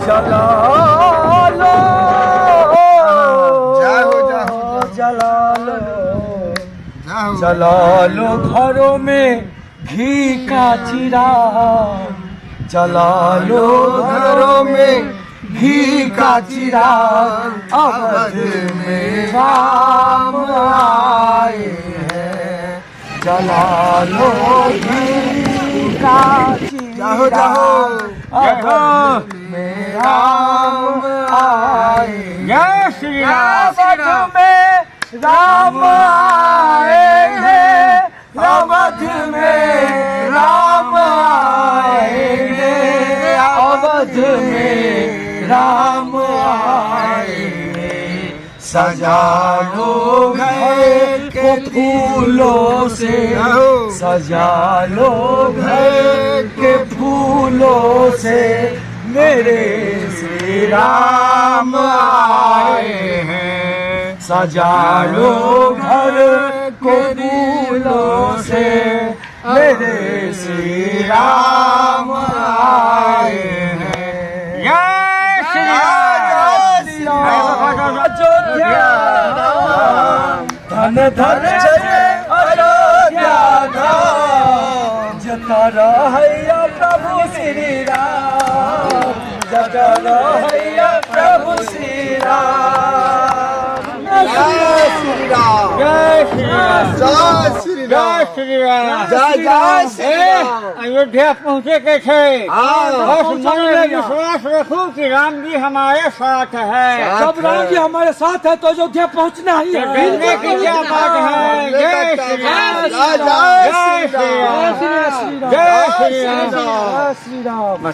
चला लो चला लो चला लो घरों में घी का चिराग, चला लो घरों में घी का चिराग, अवध में राम आए हैं। चला लो घी का चिराग, अवध में राम आए। जय श्री राम। अवध में राम आएंगे, अवध में राम आएंगे, अवध में राम आएंगे। सजा लो घर को फूलों से, सजा लो घर के फूलों से, मेरे श्री राम आए हैं। सजा लो घर को फूलों से, मेरे श्री राम आए हैं। जय श्री राम। अयोध्या धन धन अयोध्या धाम, जता रहैया प्रभु श्री राम, जता रहैया प्रभु श्री राम। जय श्री राम। जय श्री राम। जय श्री राम। जय श्री राम। जय जय श्री राम। अयोध्या पहुँचे के थे, बस मन में विश्वास रखो कि राम जी हमारे साथ है। जब राम जी हमारे साथ है तो अयोध्या पहुंचना ही है। डरने की क्या बात है। जय श्री राम। जय श्री राम। जय श्री राम। जय श्री राम। जय श्री राम। जय श्री राम।